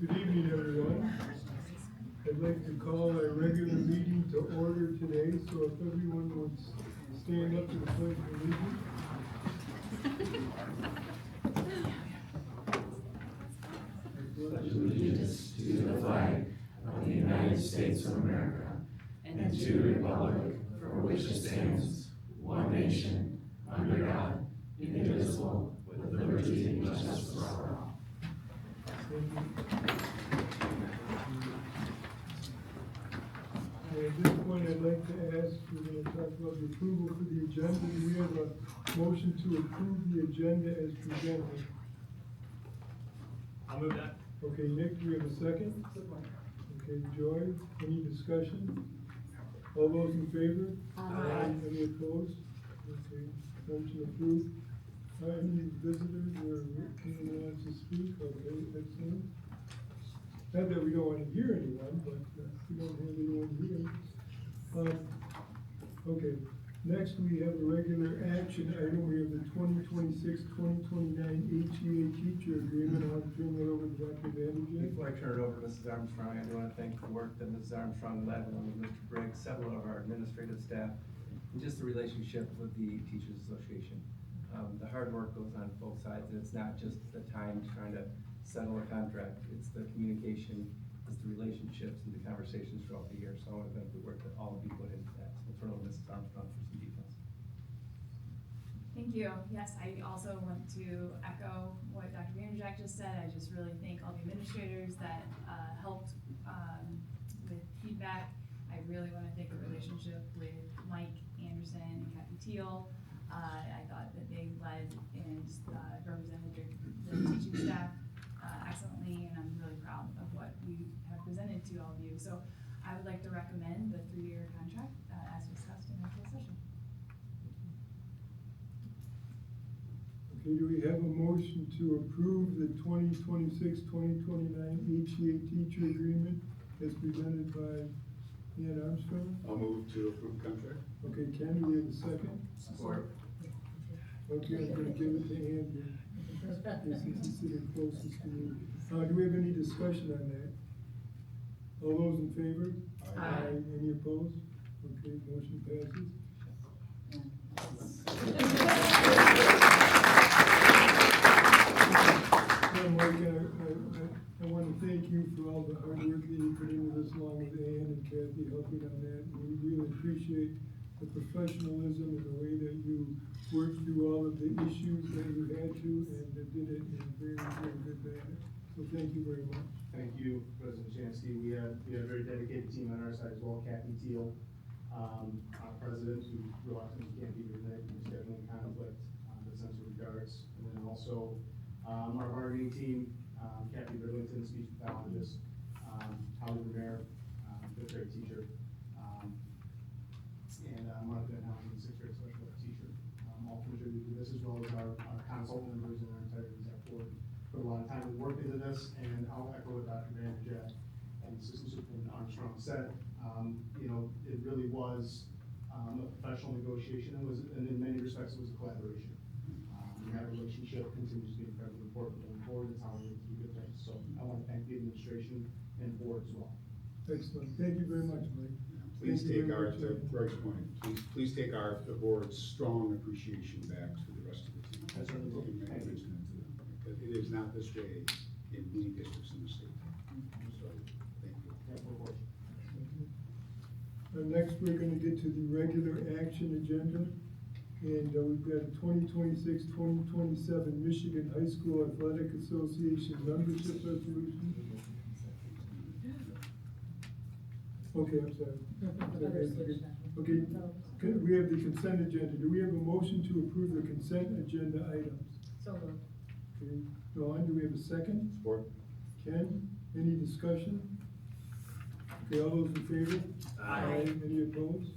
Good evening, everyone. I'd like to call our regular meeting to order today, so if everyone would stand up to the pledge of allegiance. Pledge allegiance to the flag of the United States of America and to the republic for which it stands, one nation, under God, indivisible, with liberty and justice for all. At this point, I'd like to ask, we're going to talk about the approval for the agenda. Do we have a motion to approve the agenda as presented? I'll move that. Okay, Nick, do we have a second? Okay, Joy, any discussion? All those in favor? Aye. Any opposed? Okay, motion approved. Any visitors or anyone wants to speak? Okay, excellent. Not that we don't want to hear anyone, but we don't have anyone here. Okay, next we have a regular action item. We have the 2026-2029 HEA teacher agreement. I'll turn that over to Dr. Vanderjagt. Before I turn it over to Mrs. Armstrong, I do want to thank the work that Mrs. Armstrong led along with Mr. Briggs, several of our administrative staff, and just the relationship with the Teachers Association. The hard work goes on both sides, and it's not just the time trying to settle a contract, it's the communication, it's the relationships and the conversations throughout the year. So I want to thank the work that all of you put into that. So we'll turn over to Mrs. Armstrong for some details. Thank you. Yes, I also want to echo what Dr. Vanderjagt just said. I just really thank all the administrators that helped with feedback. I really want to thank the relationship with Mike Anderson and Kathy Teal. I thought that they led and represented the teaching staff excellently, and I'm really proud of what we have presented to all of you. So I would like to recommend the 3-year contract as discussed in our closed session. Okay, do we have a motion to approve the 2026-2029 HEA teacher agreement as presented by Ian Armstrong? I'll move to approve contract. Okay, Ken, do we have a second? Support. Okay, I'm gonna give it to Andrew. Since he's sitting closest to me. Do we have any discussion on that? All those in favor? Aye. Any opposed? Okay, motion passes. Mike, I want to thank you for all the hard work that you put into this, along with Ann and Kathy helping on that. We really appreciate the professionalism and the way that you worked through all of the issues that you had to, and did it in a very, very good manner. So thank you very much. Thank you, President Jansky. We have a very dedicated team on our side as well. Kathy Teal, our president, who reluctantly can't be here tonight due to scheduling conflict, but sends her regards. And then also our bargaining team, Kathy Bridlington, speech pathologist, Holly Rivera, fifth grade teacher, and Monica Allen, sixth grade special ed teacher. All contributed to this, as well as our consultant members and our entire exec board. Put a lot of time and work into this, and I'll echo what Dr. Vanderjagt and Assistant Superintendent Armstrong said. You know, it really was a professional negotiation, and in many respects, it was a collaboration. And that relationship continues to be incredibly important going forward. It's how we do good things. So I want to thank the administration and board as well. Excellent. Thank you very much, Mike. Please Thank you take very our, much, to Greg's point, please take the board's strong appreciation back to the rest of the team. I certainly will. And Thank you. mention it to them, because it is not this way in many districts in the state. So, thank you. Yeah, we're fortunate. Next, we're gonna get to the regular action agenda. And we've got a 2026-2027 Michigan High School Athletic Association membership resolution. Okay, I'm sorry. Okay, we have the consent agenda. Do we have a motion to approve the consent agenda items? So moved. Okay, Dawn, do we have a second? Support. Ken, any discussion? Okay, all those in favor? Aye. Any opposed?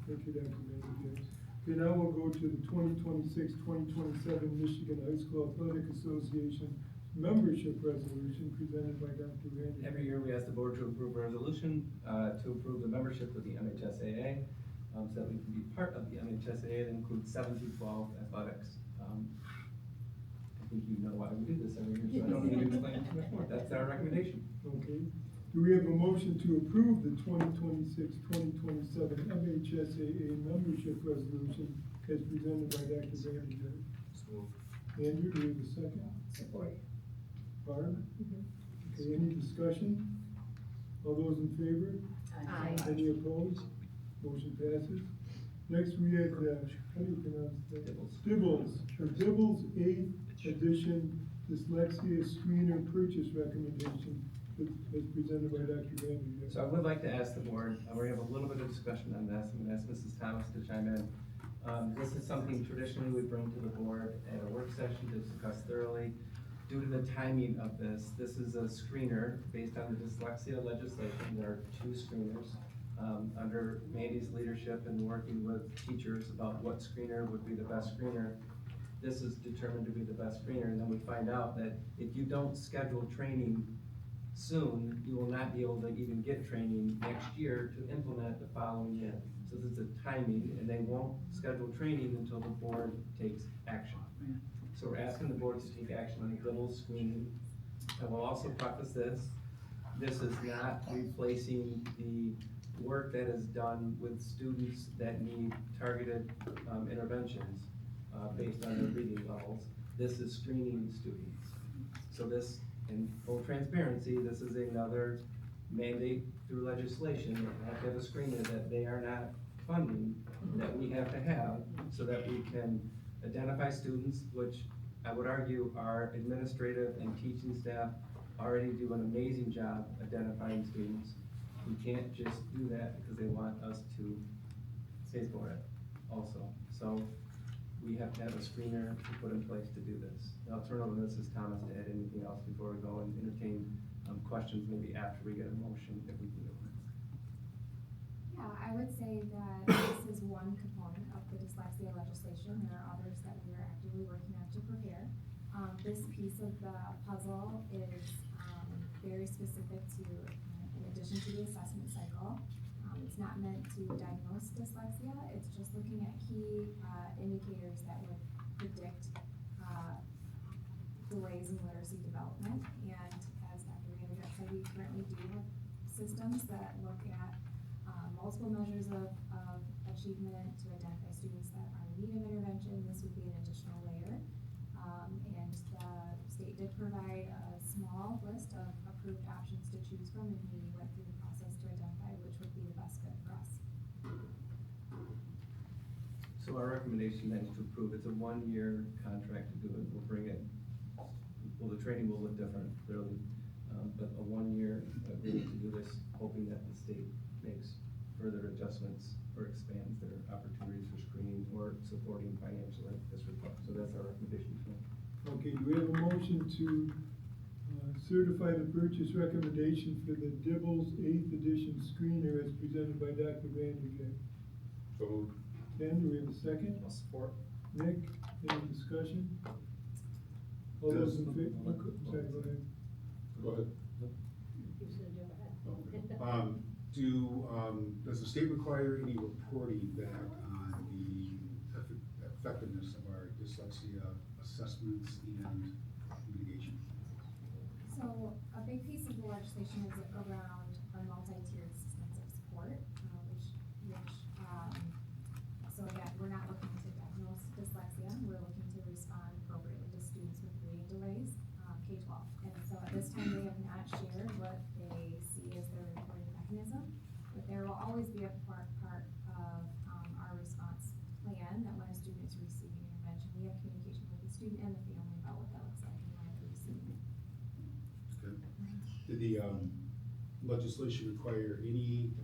Thank you, Dr. Vanderjagt. Okay, now we'll go to the 2026-2027 Michigan High School Athletic Association membership resolution presented by Dr. Vanderjagt. Every year, we ask the board to approve a resolution to approve the membership with the MHSAA, so that we can be part of the MHSAA. That includes 7 through 12 athletics. I think you know why we do this every year, so I don't need to explain too much more. That's our recommendation. recommendation. Okay. Do we have a motion to approve the 2026-2027 MHSAA membership resolution as presented by Dr. Vanderjagt? Andrew, do we have a second? Support. Barb? Okay, any discussion? All those in favor? Aye. Any opposed? Motion passes. Next, we had, how do you pronounce that? Dibbles. Dibbles 8th edition dyslexia screener purchase recommendation as presented by Dr. Vanderjagt. So I would like to ask the board, we're gonna have a little bit of discussion on this, I'm gonna ask Mrs. Thomas to chime in. This is something traditionally we bring to the board at a work session to discuss thoroughly. Due to the timing of this is a screener based on the dyslexia legislation. There are 2 screeners. Under Mandy's leadership and working with teachers about what screener would be the best screener, this is determined to be the best screener, and then we find out that if you don't schedule training soon, you will not be able to even get training next year to implement the following year. So this is a timing, and they won't schedule training until the board takes action. So we're asking the board to take action on the Dibbles screening. I will also preface this is not replacing the work that is done with students that need targeted interventions based on their reading levels. This is screening students. So this, in full transparency, this is another mandate through legislation that we have to have a screener that they are not funding, that we have to have, so that we can identify students, which I would argue our administrative and teaching staff already do an amazing job identifying students. We can't just do that because they want us to pay for it also. So we have to have a screener to put in place to do this. Now I'll turn over to Mrs. Thomas to add anything else before we go and entertain questions maybe after we get a motion, if we can do it. Yeah, I would say that this is one component of the dyslexia legislation. There are others that we are actively working on to prepare. This piece of the puzzle is very specific to, in addition to the assessment cycle. It's not meant to diagnose dyslexia. It's just looking at key indicators that would predict delays in literacy development. And as Dr. Vanderjagt said, we currently do have systems that look at multiple measures of achievement to identify students that are in need of intervention. This would be an additional layer. And the state did provide a small list of approved options to choose from, and we went through the process to identify which would be the best fit for us. So our recommendation then is to approve. It's a 1-year contract to do it. We'll bring it, well, the training will look different, clearly, but a 1-year agreement to do this, hoping that the state makes further adjustments or expands their opportunities for screening or supporting financially this report. So that's our recommendation tonight. Okay, do we have a motion to certify the purchase recommendation for the Dibbles 8th edition screener as presented by Dr. Vanderjagt? So moved. Ken, do we have a second? I'll support. Nick, any discussion? All those in favor? Sorry, go ahead. Go ahead. Does the state require any reporting back on the effectiveness of our dyslexia assessments and mitigation? So a big piece of the legislation is around our multi-tiered systems of support, so again, we're not looking to diagnose dyslexia, we're looking to respond appropriately to students with reading delays, K-12. And so at this time, they have not shared what they see as their reporting mechanism, but there will always be a part of our response plan that when a student is receiving intervention, we have communication with the student and the family about what that looks like and when they're receiving it. Good. Did the legislation require any,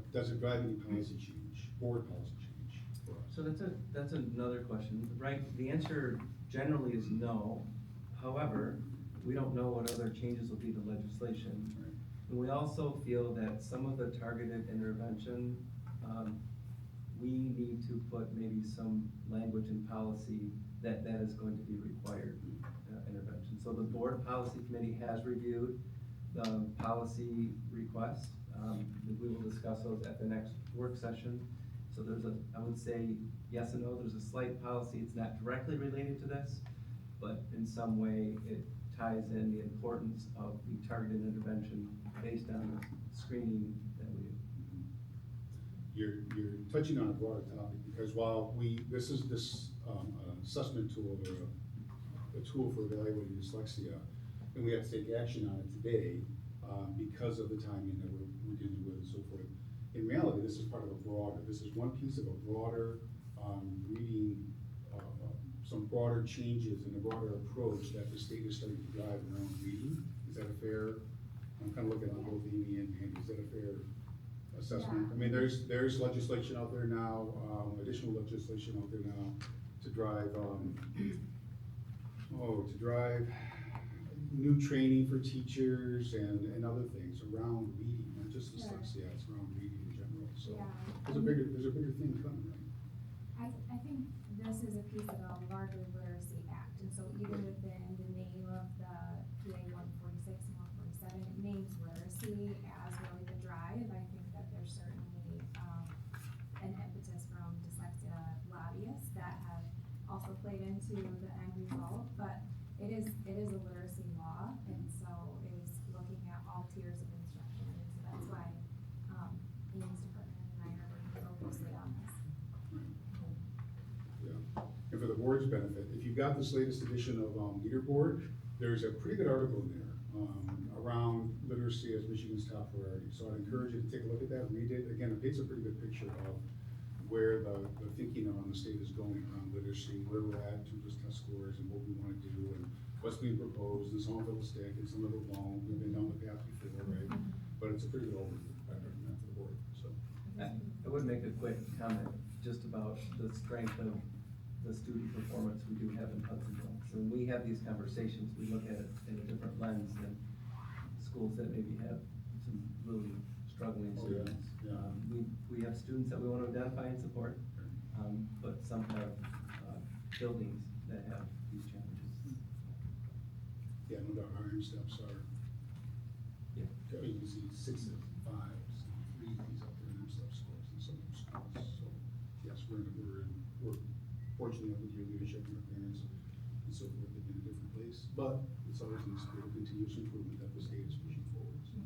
does it drive any policy change, board policy change for us? So that's another question, right? The answer generally is no. However, we don't know what other changes will be to legislation. Right. And we also feel that some of the targeted intervention, we need to put maybe some language in policy that is going to be required intervention. So the board policy committee has reviewed the policy request. We will discuss those at the next work session. So there's I would say yes and no. There's a slight policy. It's not directly related to this, but in some way it ties in the importance of the targeted intervention based on the screening that we do. You're touching on a broader topic, because while this assessment tool, or a tool for evaluating dyslexia, and we have to take action on it today, because of the timing that we're dealing with and so forth. In reality, this is this is one piece of a broader, reading, some broader changes and a broader approach that the state is starting to drive around reading. Is that a fair, I'm kind of looking at both Amy and Andy, is that a fair assessment? Yeah. I mean, there's legislation out there now, additional legislation out there now to drive, new training for teachers and other things around reading, not just dyslexia, it's around reading in general, so. Yeah. There's a bigger thing coming, right? I think this is a piece of a larger literacy act, and so even within the name of the PA 146 and 147, it names literacy as really the drive. I think that there's certainly, an impetus from dyslexia lobbyists that have also played into the end result, but it is a literacy law, and so it is looking at all tiers of instruction, and so that's why, Ian's department and I are working so closely on this. Yeah, and for the board's benefit, if you've got this latest edition of Leaderboard, there's a pretty good article in there around literacy as Michigan's top priority. So I'd encourage you to take a look at that, read it. Again, it paints a pretty good picture of where the thinking around the state is going around literacy, where we're at in terms of test scores and what we want to do and what's being proposed, and some of it will stick and some of it won't. We've been down the path before, right? But it's a pretty good overview. I recommend for the board, so. I would make a quick comment just about the strength of the student performance we do have in Hudsonville. So when we have these conversations, we look at it in a different lens than schools that maybe have some really struggling Oh, yeah, students. yeah. We have students that we want to identify and support, but some have buildings that have these challenges. Yeah, no doubt, our iron steps are, Yeah. you can see 6 and 5s, 3s up there in step scores in some of those schools. So, yes, we're fortunate with your leadership and your parents and so forth, they've been in a different place, but it's always in the spirit of continuous improvement that the state is pushing forward, so.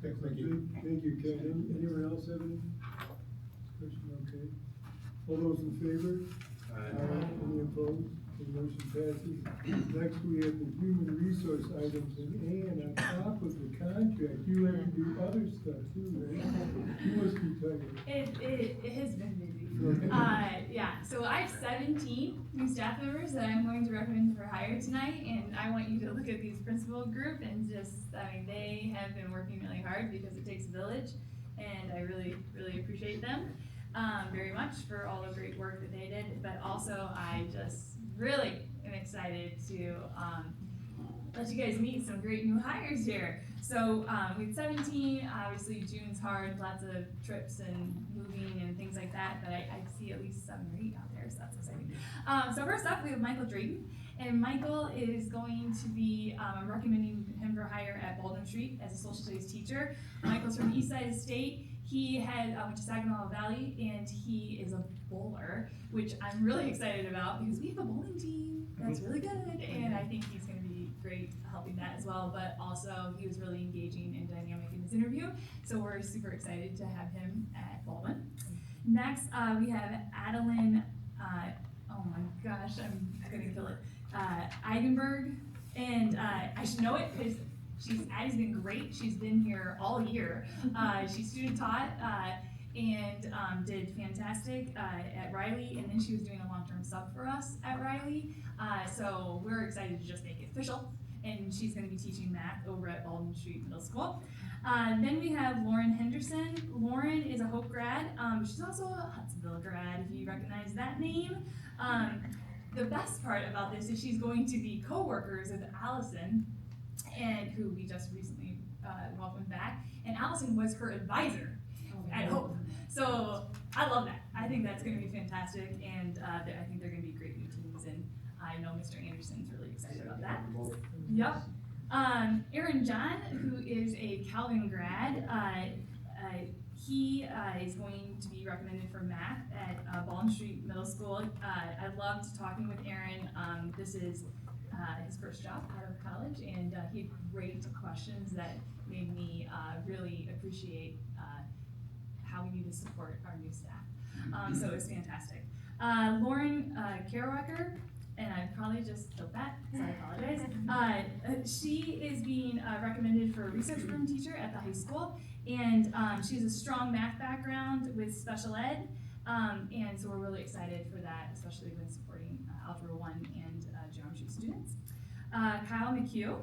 Okay, thank you. Thank you, Ken. Anyone else have any question? Okay. All those in favor? Any opposed? The motion passes. Next, we have the human resource items, and on top of the contract, you have to do other stuff too, right? You must be tired. It has been busy. Yeah, so I have 17 new staff members that I'm going to recommend for hire tonight, and I want you to look at these principal group and they have been working really hard because it takes a village, and I really, really appreciate them very much for all the great work that they did, but also I just really am excited to let you guys meet some great new hires here. So with 17, obviously June's hard, lots of trips and moving and things like that, but I see at least 7 or 8 out there, so that's exciting. So first up, we have Michael Drayton, and Michael is going to be, I'm recommending him for hire at Baldwin Street as a social studies teacher. Michael's from the east side of the state. He went to Saginaw Valley, and he is a bowler, which I'm really excited about because we have a bowling team that's really good, and I think he's going to be great helping that as well. But also, he was really engaging and dynamic in his interview, so we're super excited to have him at Baldwin. Next, we have Adeline. Oh my gosh, I'm gonna kill it. Eigenberg, and I should know it because Addie's been great. She's been here all year. She's student taught and did fantastic at Riley, and then she was doing a long-term sub for us at Riley. So we're excited to just make it official, and she's going to be teaching math over at Baldwin Street Middle School. Then we have Lauren Henderson. Lauren is a Hope grad. She's also a Hudsonville grad, if you recognize that name. The best part about this is she's going to be co-workers with Allison, and who we just recently welcomed back, and Allison was her advisor at Hope. So I love that. I think that's going to be fantastic, and I think they're going to be great new teams, and I know Mr. Anderson's really excited about that. Yep. Aaron John, who is a Calvin grad, he is going to be recommended for math at Baldwin Street Middle School. I loved talking with Aaron. This is his first job out of college, and he had great questions that made me really appreciate how we need to support our new staff. So it was fantastic. Lauren Kerouacker, and I probably just killed that, so I apologize. She is being recommended for a research room teacher at the high school, and she has a strong math background with special ed, and so we're really excited for that, especially when supporting Algebra 1 and geometry students. Kyle McHugh.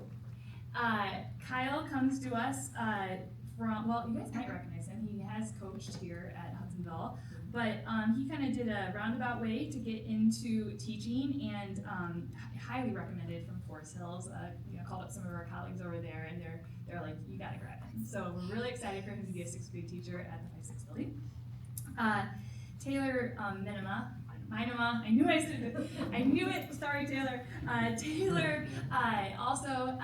Kyle comes to us from, well, you guys might recognize him. He has coached here at Hudsonville, but he kind of did a roundabout way to get into teaching, and highly recommended from Forest Hills. Called up some of our colleagues over there, and they're like, you gotta grab him. So we're really excited for him to be a 6th grade teacher at the 5-6 building. Taylor Minima, I knew it, sorry Taylor. Taylor also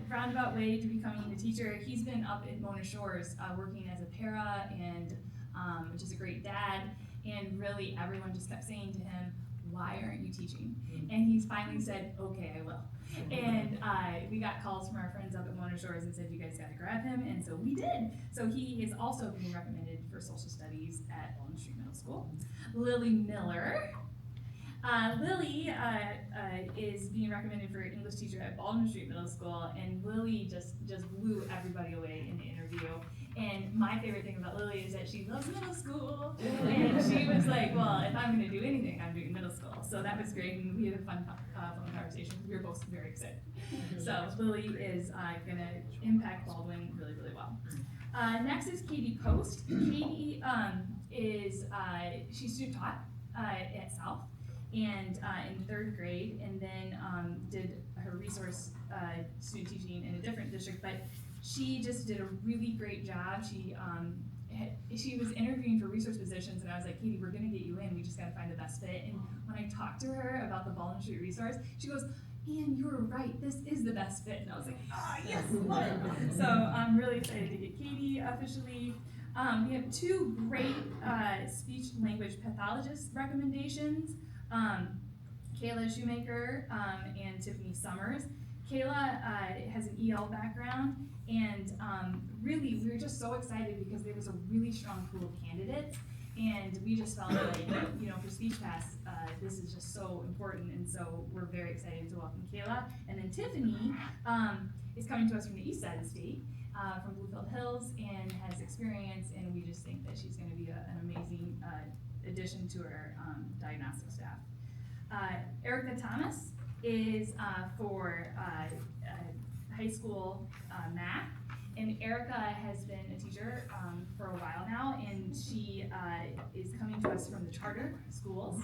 roundabout way to becoming a teacher. He's been up at Mona Shores working as a para, and which is a great dad, and really everyone just kept saying to him, why aren't you teaching? And he's finally said, okay, I will. And we got calls from our friends up at Mona Shores and said, you guys gotta grab him, and so we did. So he is also being recommended for social studies at Baldwin Street Middle School. Lily Miller. Lily is being recommended for English teacher at Baldwin Street Middle School, and Lily just blew everybody away in the interview. And my favorite thing about Lily is that she loves middle school, and she was like, well, if I'm gonna do anything, I'm doing middle school. So that was great, and we had a fun conversation. We were both very excited. So Lily is gonna impact Baldwin really, really well. Next is Katie Post. Katie she's student taught at South, and in 3rd grade, and then did her resource student teaching in a different district, but she just did a really great job. She was interviewing for resource positions, and I was like, Katie, we're gonna get you in, we just gotta find the best fit. And when I talked to her about the Baldwin Street resource, she goes, and you were right, this is the best fit. And I was like, yes, love it. So I'm really excited to get Katie officially. We have 2 great speech language pathologist recommendations, Kayla Shoemaker and Tiffany Summers. Kayla has an EL background, and really we were just so excited because there was a really strong pool of candidates, and we just felt like, for Speech Pass, this is just so important, and so we're very excited to welcome Kayla. And then Tiffany is coming to us from the east side of the state, from Bluefield Hills, and has experience, and we just think that she's gonna be an amazing addition to our diagnostic staff. Erica Thomas is for high school math, and Erica has been a teacher for a while now, and she is coming to us from the charter schools,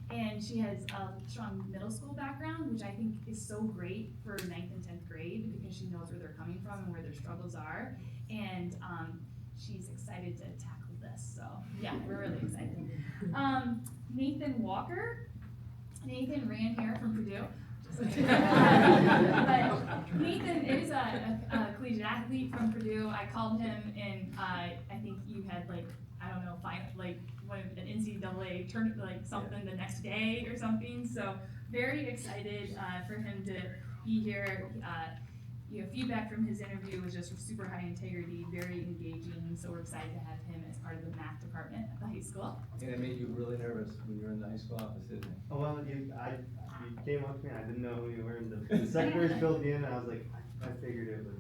and she has a strong middle school background, which I think is so great for 9th and 10th grade, because she knows where they're coming from and where their struggles are, and she's excited to tackle this, so yeah, we're really excited. Nathan Walker. Nathan ran here from Purdue. But Nathan is a collegiate athlete from Purdue. I called him, and I think you had an NCAA tournament, something the next day or something. So very excited for him to be here. Feedback from his interview was just super high integrity, very engaging. So we're excited to have him as part of the math department at the high school. And it made you really nervous when you were in the high school office, didn't it? Oh, well, you came up to me, I didn't know who you were, and the secretaries filled me in, and I was like, I figured it was.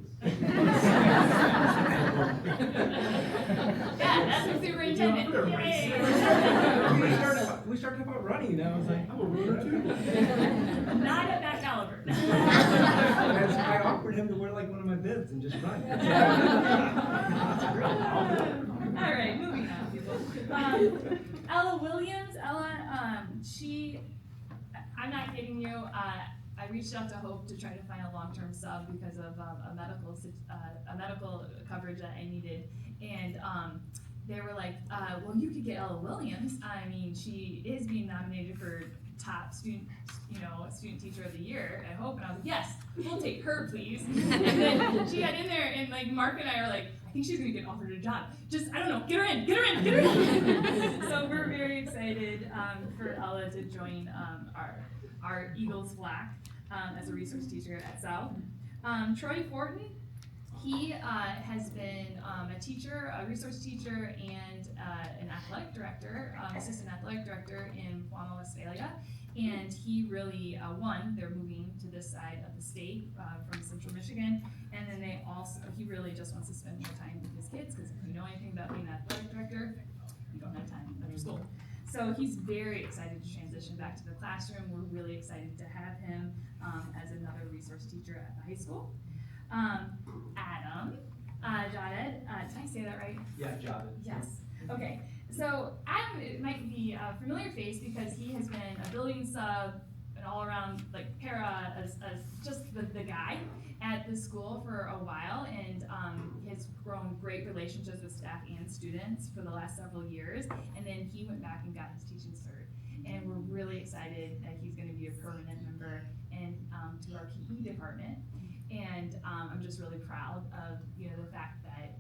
Yeah, that's the superintendent. Yay. We started about running, and I was like, I'm a runner too. Not at that caliber. I offered him to wear one of my bibs and just run. All right, moving on, people. Ella Williams. Ella, I'm not kidding you. I reached out to Hope to try to find a long-term sub because of a medical coverage that I needed, and they were like, well, you could get Ella Williams. I mean, she is being nominated for top student teacher of the year at Hope, and I was like, yes, we'll take her, please. And then she got in there, and Mark and I are like, I think she's gonna get offered a job. Just, I don't know, get her in. So we're very excited for Ella to join our Eagles flock. as a resource teacher at South. Troy Fortin, he has been a teacher, a resource teacher, and an athletic director, assistant athletic director in Guam, Westphalia. And he really won. They're moving to this side of the state from Central Michigan. And then he really just wants to spend more time with his kids, because if you know anything about being an athletic director, you don't have time after school. So he's very excited to transition back to the classroom. We're really excited to have him as another resource teacher at the high school. Adam Jaded, did I say that right? Yeah, Javed. Yes. Okay. So Adam, it might be a familiar face because he has been a building sub, an all-around like para, as just the guy at the school for a while, and has grown great relationships with staff and students for the last several years. And then he went back and got his teaching cert, and we're really excited that he's going to be a permanent member and to our PE department. And I'm just really proud of the fact that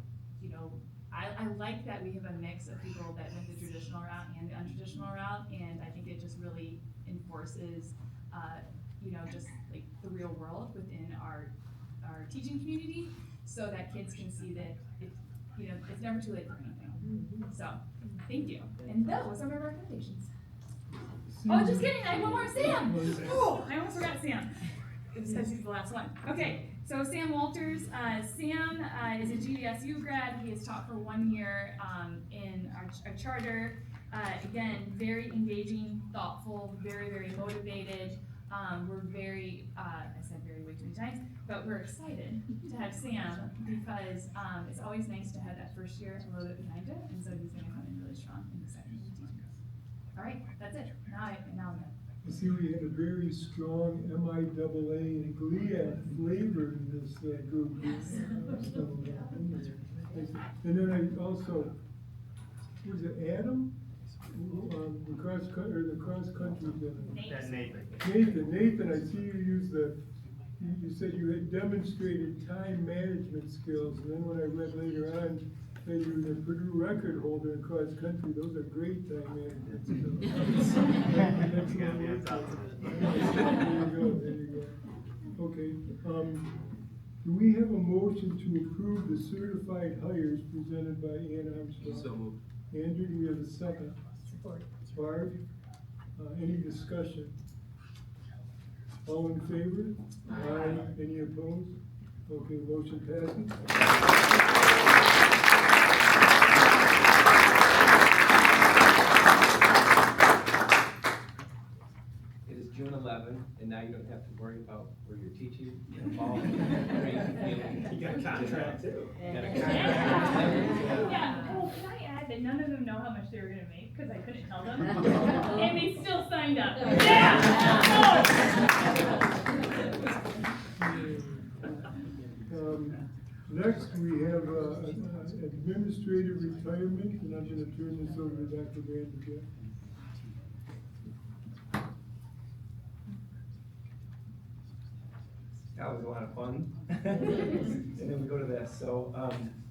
I like that we have a mix of people that went the traditional route and the untraditional route, and I think it just really enforces just like the real world within our teaching community, so that kids can see that it's never too late for anything. So thank you, and those are my recommendations. Oh, just kidding, I have one more. Sam. Oh, I almost forgot Sam. It's because he's the last one. Okay, so Sam Walters. Sam is a GVSU grad. He has taught for 1 year in our charter. Again, very engaging, thoughtful, very, very motivated. We're very, I said very way too many times, but we're excited to have Sam because it's always nice to have that first year a little bit behind it, and so he's going to come in really strong and excited to teach us. All right, that's it. Now I'm done. I see we had a very strong MIAA and GLIAD flavor in this group. And then I also, was it Adam? The cross country. Nathan, I see you use you said you had demonstrated time management skills, and then when I read later on that you were the Purdue record holder in cross country, those are great time management skills. There you go. Okay, do we have a motion to approve the certified hires presented by Ann Armstrong? So moved. Andrew, do we have a second? Support. Barb, any discussion? All in favor? Aye. Any opposed? Okay, motion passes. It is June 11th, and now you don't have to worry about where you're teaching. You got a contract too. You got a contract. Yeah. Well, can I add that none of them know how much they were going to make because I couldn't tell them, and they still signed up. Yeah. Next, we have administrative retirement, and I'm going to turn this over to Dr. Vanderbilt. That was a lot of fun. And then we go to this. So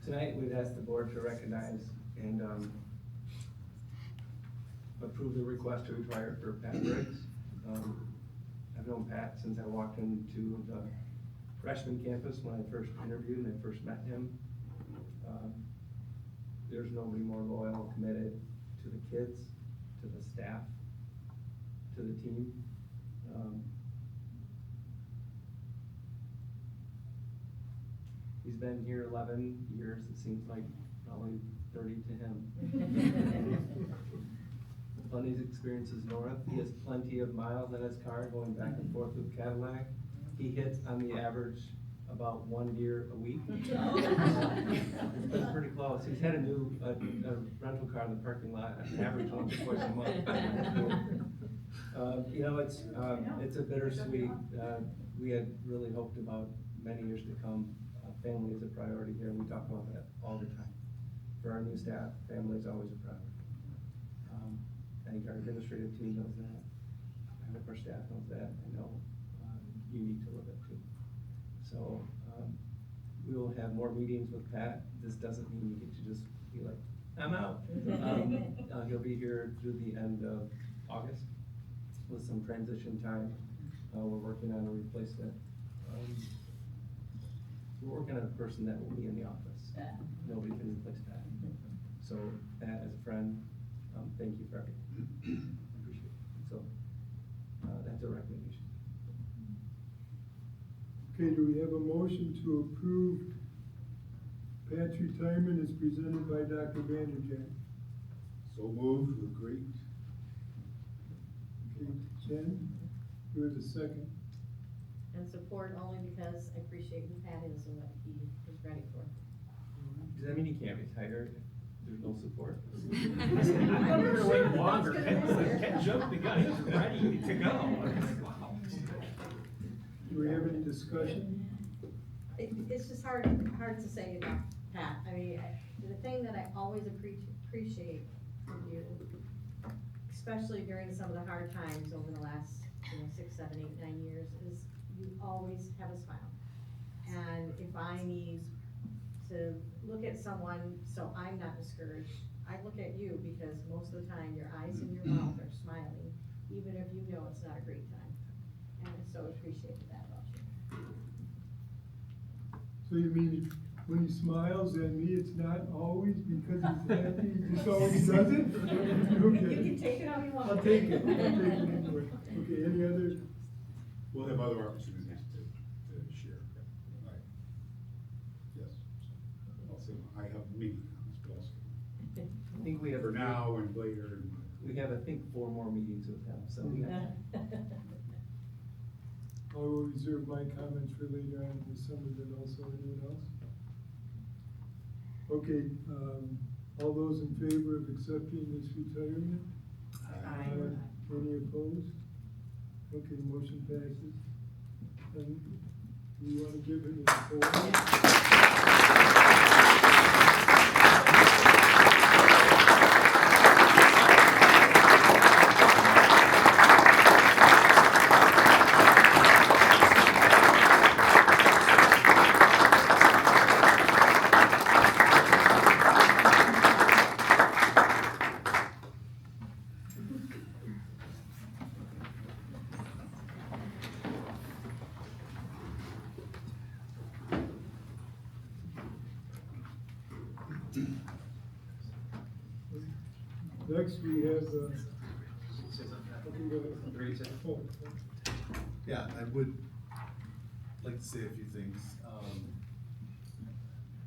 tonight we'd ask the board to recognize and approve the request to retire for Pat Briggs. I've known Pat since I walked into the freshman campus when I first interviewed and I first met him. There's nobody more loyal and committed to the kids, to the staff, to the team. He's been here 11 years, it seems like probably 30 to him. Plenty of experiences north. He has plenty of miles on his car going back and forth with Cadillac. He hits on the average about 1 deer a week. It's been pretty close. He's had a new rental car in the parking lot, an average once or twice a month. It's a bittersweet. We had really hoped about many years to come. Family is a priority here, and we talk about that all the time. For our new staff, family is always a priority. I think our administrative team knows that. I hope our staff knows that. I know you need to live it too. So we will have more meetings with Pat. This doesn't mean you get to just be like, I'm out. He'll be here through the end of August with some transition time we're working on a replacement. We're working on a person that will be in the office. Nobody can replace Pat. So Pat, as a friend, thank you for everything. Appreciate it. So, that's a recommendation. Okay, do we have a motion to approve Pat's retirement as presented by Dr. Vanderjack? So moved with great. Okay, Jen, do we have a second? And support only because I appreciate who Pat is and what he is ready for. Does that mean he can't retire if there's no support? I'm gonna wait longer. Ken jumped the gun, he's ready to go. Wow. Do we have any discussion? It's just hard to say about Pat. I mean, the thing that I always appreciate from you, especially during some of the hard times over the last, 6, 7, 8, 9 years, is you always have a smile. And if I need to look at someone so I'm not discouraged, I look at you because most of the time your eyes and your mouth are smiling, even if you know it's not a great time. And I so appreciated that about you. So you mean when he smiles at me, it's not always because he's happy, he just always does it? You Okay. can take it how you want. I'll take it, anyway. Okay, any other? We'll have other opportunities to share. Right. Yes. I'll say, I have many comments, but also I think we have. for now and later. We have, I think, 4 more meetings with him, so we have. I will reserve my comments for later on in December, then also anyone else? Okay, all those in favor of accepting this retirement? Aye. Any opposed? Okay, motion passes. And you want to give him his forward? Next, we have, oh, Yeah, I would like to say a few things.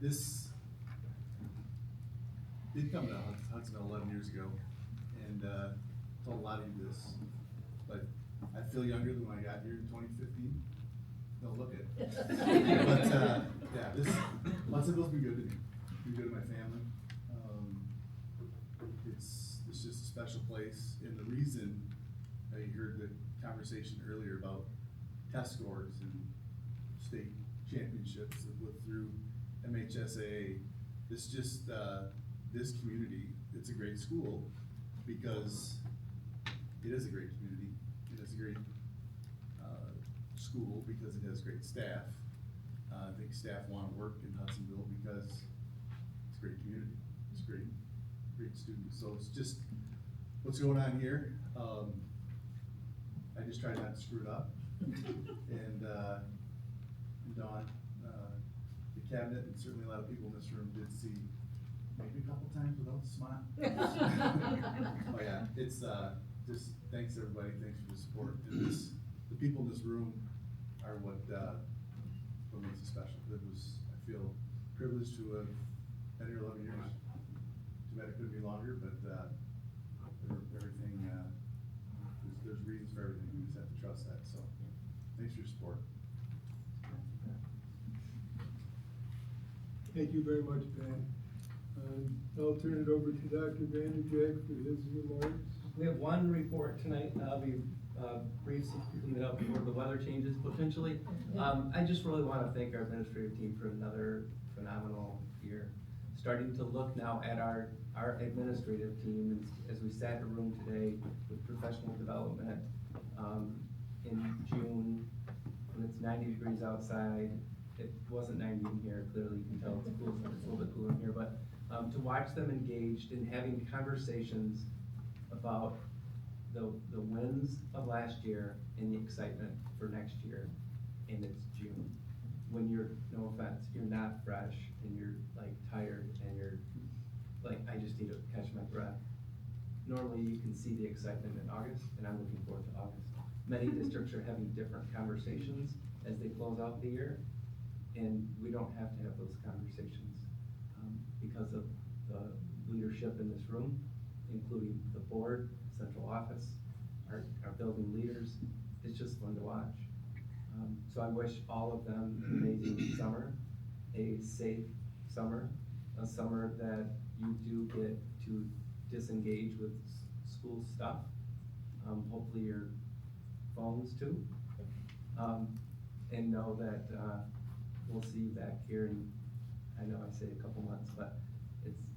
This did come to Hudsonville 11 years ago, and told a lot of you this, but I feel younger than when I got here in 2015. Don't look it. But yeah, Hudsonville's been good to me, been good to my family. It's just a special place, and the reason you heard the conversation earlier about test scores and state championships through MHSA. It's just this community. It's a great school because it is a great community. It is a great school because it has great staff. I think staff want to work in Hudsonville because it's a great community. It's great students. So it's just what's going on here. I just try not to screw it up. And Dawn, the cabinet, and certainly a lot of people in this room did see maybe a couple times without the smile. Oh yeah, it's just thanks everybody, thanks for the support. And the people in this room are what makes it special. I feel privileged to have been here 11 years. Too bad it couldn't be longer, but everything, there's reasons for everything. We just have to trust that. So thanks for your support. thank you very much, Pat. I'll turn it over to Dr. Vanderjack for his remarks. We have one report tonight, I'll be brief, so we can clean it up before the weather changes potentially. I just really want to thank our administrative team for another phenomenal year. Starting to look now at our administrative team, as we sat in a room today with professional development, in June, when it's 90 degrees outside. It wasn't 90 in here, clearly you can tell it's cool, it's a little bit cooler in here, but to watch them engaged in having conversations about the wins of last year and the excitement for next year, and it's June. When you're, no offense, you're not fresh and you're like tired and you're like, I just need to catch my breath. Normally you can see the excitement in August, and I'm looking forward to August. Many districts are having different conversations as they close out the year, and we don't have to have those conversations because of the leadership in this room, including the board, central office, our building leaders. It's just fun to watch. So I wish all of them an amazing summer, a safe summer, a summer that you do get to disengage with school stuff. Hopefully your phones too. And know that we'll see you back here in, I know I say a couple months, but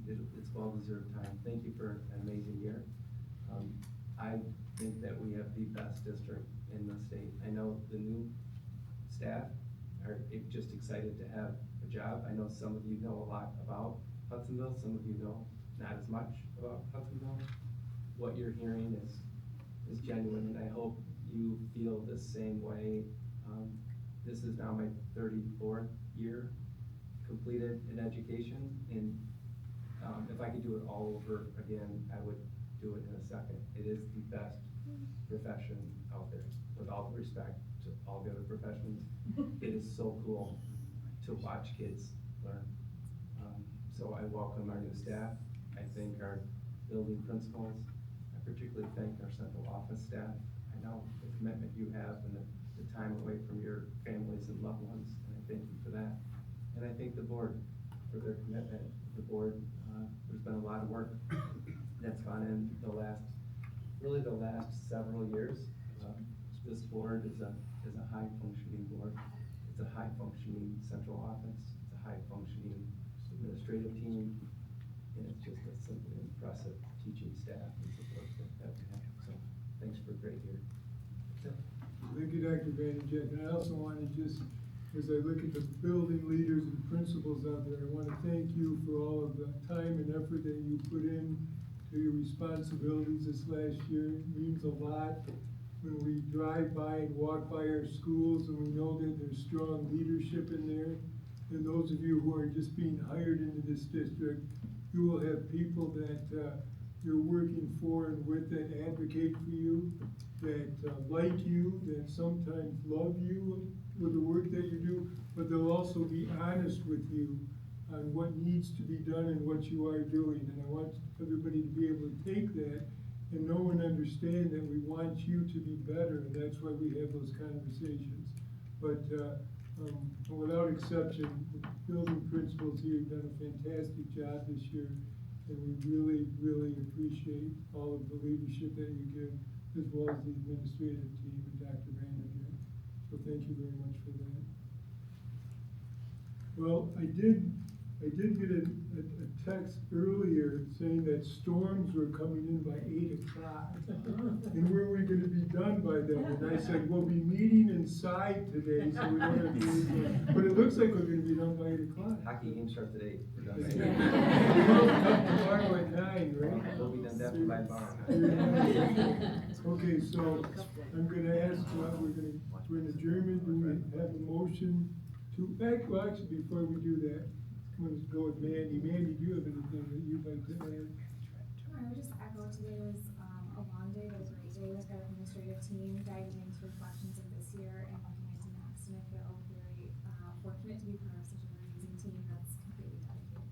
it's well-deserved time. Thank you for an amazing year. I think that we have the best district in the state. I know the new staff are just excited to have a job. I know some of you know a lot about Hudsonville, some of you know not as much about Hudsonville. What you're hearing is genuine, and I hope you feel the same way. This is now my 34th year completed in education, and if I could do it all over again, I would do it in a second. It is the best profession out there, with all the respect to all the other professions. It is so cool to watch kids learn. So I welcome our new staff. I thank our building principals. I particularly thank our central office staff. I know the commitment you have and the time away from your families and loved ones, and I thank you for that. And I thank the board for their commitment. The board, there's been a lot of work that's gone in really the last several years. This board is a high functioning board. It's a high functioning central office. It's a high functioning administrative team. And it's just a simply impressive teaching staff and support that we have. So thanks for a great year. Thank you, Dr. Vanderjack. And I also want to just, as I look at the building leaders and principals out there, I want to thank you for all of the time and effort that you put in to your responsibilities this last year. It means a lot when we drive by and walk by our schools and we know that there's strong leadership in there. And those of you who are just being hired into this district, you will have people that you're working for and with that advocate for you, that like you, that sometimes love you with the work that you do, but they'll also be honest with you on what needs to be done and what you are doing. And I want everybody to be able to take that and know and understand that we want you to be better, and that's why we have those conversations. But without exception, the building principals here have done a fantastic job this year, and we really, really appreciate all of the leadership that you give, as well as the administrative team and Dr. Vanderjack. So thank you very much for that. Well, I did get a text earlier saying that storms were coming in by 8 o'clock. And were we going to be done by then? And I said, we'll be meeting inside today, so we don't have to. But it looks like we're going to be done by 8 o'clock. Hockey game starts at 8. We're done. Tomorrow at 9, right? We'll be done after by tomorrow. Okay, so I'm going to ask, we're in adjournment. Do we have a motion to, actually, before we do that, I'm going to go with Mandy. Mandy, do you have anything that you'd like to add? I would just echo, today was a long day, but a great day with our administrative team, diving into reflections of this year and looking into next. And I feel very fortunate to be part of such an amazing team that's completely dedicated.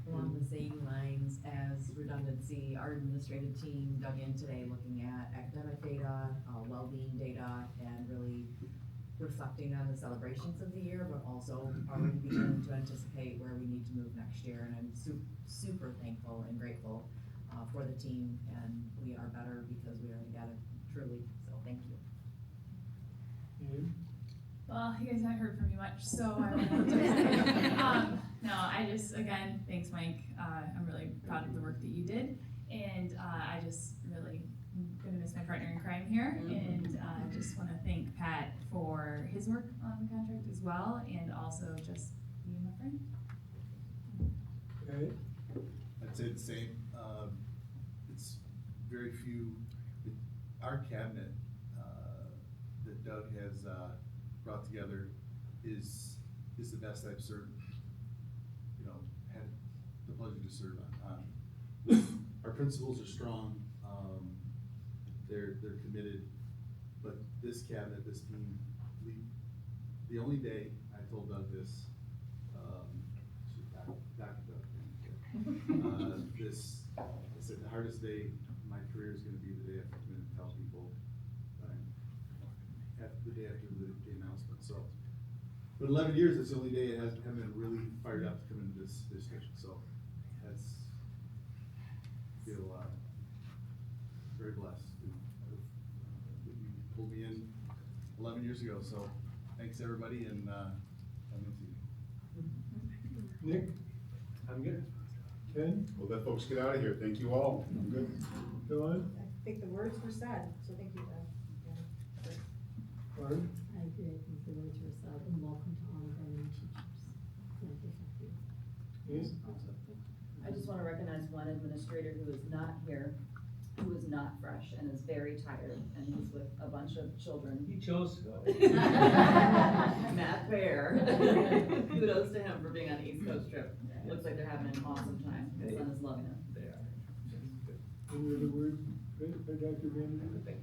Along the same lines as redundancy, our administrative team dug in today looking at academic data, well-being data, and really reflecting on the celebrations of the year, but also already beginning to anticipate where we need to move next year. And I'm super thankful and grateful for the team, and we are better because we are together, truly. So thank you. Well, you guys haven't heard from me much, so I will no, I just, again, thanks, Mike. I'm really proud of the work that you did, and I just really gonna miss my partner in crime here, and just want to thank Pat for his work on the contract as well, and also just being my friend. Okay. I'd say the same. It's very few, our cabinet, that Doug has, brought together is the best I've served, had the pleasure to serve on. Our principals are strong, they're committed, but this cabinet, this team, the only day, I told Doug this, Dr. Doug, I said, the hardest day of my career is gonna be the day I have to come in and tell people, the day after the announcement, so. But 11 years, that's the only day I haven't been really fired up to come into this district, so feel, very blessed. You pulled me in 11 years ago, so thanks everybody, and, coming to you. Nick, I'm good. Ken, We'll let folks get out of here. Thank you all. I'm good. Dawn, I think the words were said, so thank you, Doug. Barb, I agree, I think the words were said, and welcome to all of our new teachers. Thank you. yes? I just wanna recognize one administrator who is not here, who is not fresh and is very tired, and he's with a bunch of children. He chose to go. Matt Bear. Kudos to him for being on an East Coast trip. Looks like they're having an awesome time. His son is loving it. They are. Any other words, by Dr. Vanderman? Okay.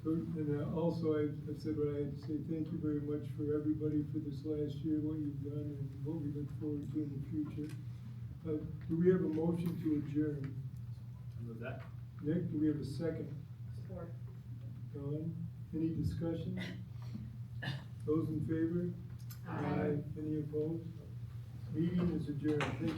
So, and also, I've said what I had to say, thank you very much for everybody for this last year, what you've done and what we look forward to in the future. Do we have a motion to adjourn? Move that. Nick, do we have a second? Support. Dawn, any discussion? Those in favor? Aye. Any opposed? Meeting is adjourned. Thank you.